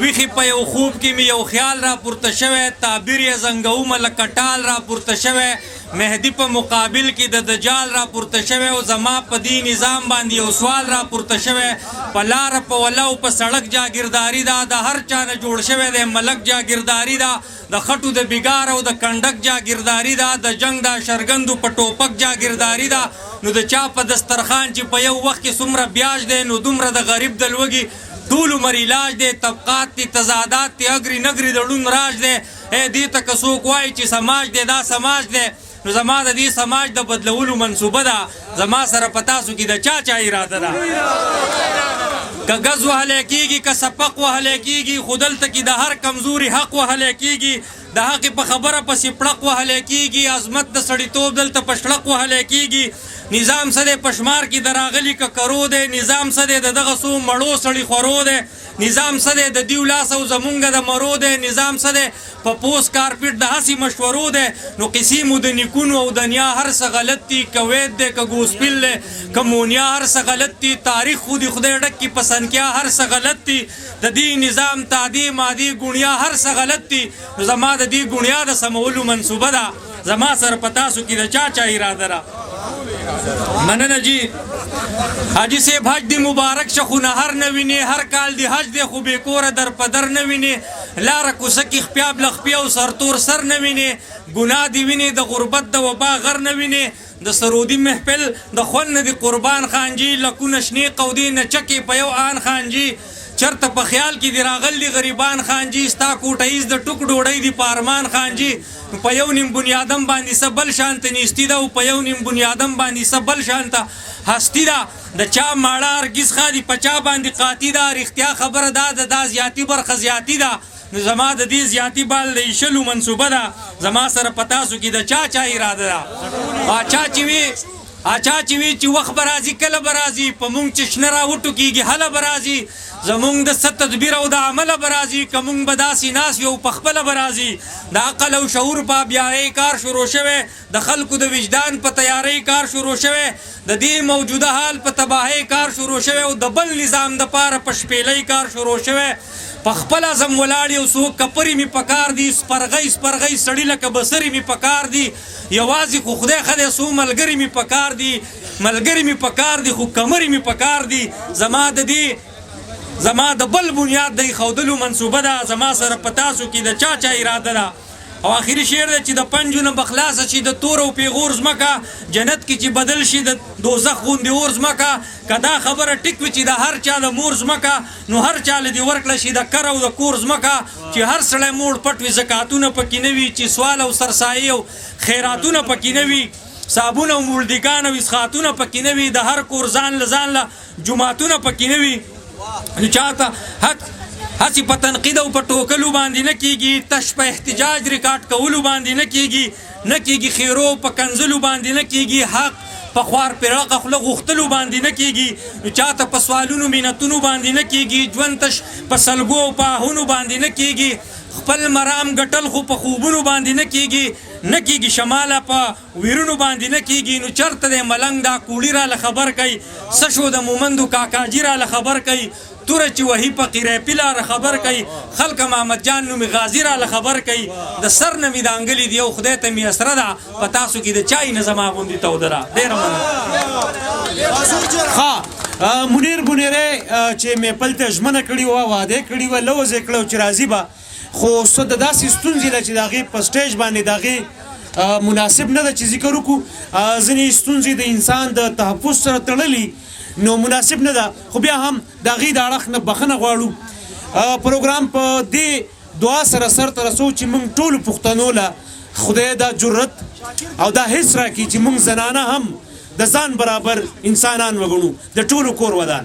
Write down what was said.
ویخی په یو خوب کې مې یو خیال را پورته شوی تعبیر یې زنګومه لکه ټال را پورته شوی مهدي په مقابل کې د دجال را پورته شوی او زما په دې نظام باندې یو سوال را پورته شوی په لاره په ولاو په سړک جاګیرداري ده د هر چا نه جوړ شوی دی ملک جاګیرداري ده د خټو د بګار او د کنډک جاګیرداري ده د جنگ د شرګندو په ټوپک جاګیرداري ده نو د چا په دسترخوان چې په یو وخت کې څومره بیاج دی نو دومره د غریب د لوږې ټول عمر علاج دی طبقات دی تضادات دی اگری نگری د ړوند راج دی دې ته که څوک وایي چې سماج دی دا سماج دی نو زما د دې سماج د بدلولو منصوبه ده زما سره په تاسو کې د چا اراده ده که ګز وهلی کېږي که سپق وهلی کېږي خو دلته کې د هر کمزوري حق وهلی کېږي د حق په خبره پسې پړق وهلی کېږي عظمت د سړیتوب دلته په شړق وهلی کېږي نظام څه دی پشمار کې د راغلي که کرو دی نظام څه دی د دغه څو مړو سړي خورو دی نظام څه دی د دیو لاس او زمونږ د مرو دی نظام څه دی په پوست کارپېټ د هسې مشورو دی نو قیسې مو د نیکونو او د نیا هر څه غلط دي که وید دی که ګوسپل دی که مونیا هر څه غلط دي تاریخ خو د خدای ډک کې په سنکیا هر څه غلط دي د دې نظام تادي مادي ګونیا هر څه غلط دي نو زما د دې ګونیا د سمولو منصوبه ده زما سره په تاسو کې د چا اراده ده مننه جی حاجی صاحب حج دی مبارک شه خو نهر نه ویني هر کال دی حج دی خو بې کوره در په در نه ویني لاره کوڅه کې خپیا بلخپیا او سرتور سر نه ویني ګناه دی ویني د غربت د وبا غر نه ویني د سرودي محفل د خون نه دی قربان خانجي لکونه شنې قودې نه چکې په یو آن خانجي چرته په خیال کې دی راغل دی غریبان خانجي ستا کوټهیز د ټوک ډوډۍ دی په ارمان خانجي په یو نیم بنیادم باندې څه بل شانته نیستي ده او په یو نیم بنیادم باندې څه بل شانته هستي ده د چا ماړه هرګز خادي په چا باندې قاطي ده رښتیا خبره ده د دا زیاتي برخه زیاتي ده نو زما د دې زیاتي بال د ایشلو منصوبه ده زما سره په تاسو کې د چا اراده ده چا چې وي چې وخت به راځي کله به راځي په مونږ چې شنه راوټو کېږي هله به راځي زمونږ د څه تدبیر او د عمله به راځي که مونږ به داسې ناست یو په خپله به راځي د عقل او شعور په بیایۍ کار شروع شوی د خلکو د وجدان په تیارۍ کار شروع شوی د دې موجوده حال په تباهۍ کار شروع شوی او د بل نظام دپاره په شپېلۍ کار شروع شوی په خپل اعظم ولاړ یو څوک کپرې مې پکار دي سپرغۍ سړي لکه بسرې مې پکار دي یوازې خو خدای خدای څو ملګري مې پکار دي ملګري مې پکار دي خو کمرې مې پکار دي زما د بل بنیاد د ایښودلو منصوبه ده زما سره په تاسو کې د چا اراده ده او آخري شعر دی چې د پنجو نه به خلاصه شي د تور او پیغور ځمکه جنت کې چې بدل شي د دوزخ غوندې اور ځمکه که دا خبره ټیک وي چې د هر چا د مور ځمکه نو هر چا له دې ورکړه شي د کر او د کور ځمکه چې هر سړی موړ پټ وي زکاتونه پکې نه وي چې سوال او سرسایي او خیراتونه پکې نه وي صابون او مولدګان او اسخاتونه پکې نه وي د هر کور ځان له جوماتونه پکې نه وي نو چاته حق هسې په تنقید او په ټوکلو باندې نه کېږي تش په احتجاج ریکارډ کولو باندې نه کېږي خیرو په کنځلو باندې نه کېږي حق په خوار پرغه خوله غوښتلو باندې نه کېږي نو چاته په سوالونو مینتونو باندې نه کېږي ژوند تش په سلګو او په آهونو باندې نه کېږي خپل مرام ګټل خو په خوبونو باندې نه کېږي شماله په ویرونو باندې نه کېږي نو چرته دی ملنګ دا کوړي راله خبر کوي څه شو د مومندو کاکاجي راله خبر کوي توره چې وهي په قریپي لاره خبر کوي خلکه محمد جان نومي غازي راله خبر کوي د سر نه مې د انګلي دی او خدای ته مې اسره ده په تاسو کې د چای نه زما غوندې توده ده ډېره مننه منیر بونیری چې محفل ته ژمنه کړې وه واده کړې وه لوز یې کړی چې راځي به خو څه د داسې ستونزې ده چې د هغې په سټیج باندې د هغې مناسب نه ده چې ذکر وکړو ځینې ستونزې د انسان د تحفظ سره تړلي نو مناسب نه ده خو بیا هم د هغې د اړخ نه بخښنه غواړو پروګرام په دې دعا سره سرته رسو چې موږ ټولو پښتنو له خدای دا جرت او دا حس راکړي چې موږ زنانه هم د ځان برابر انسانان وګڼو د ټولو کور ودان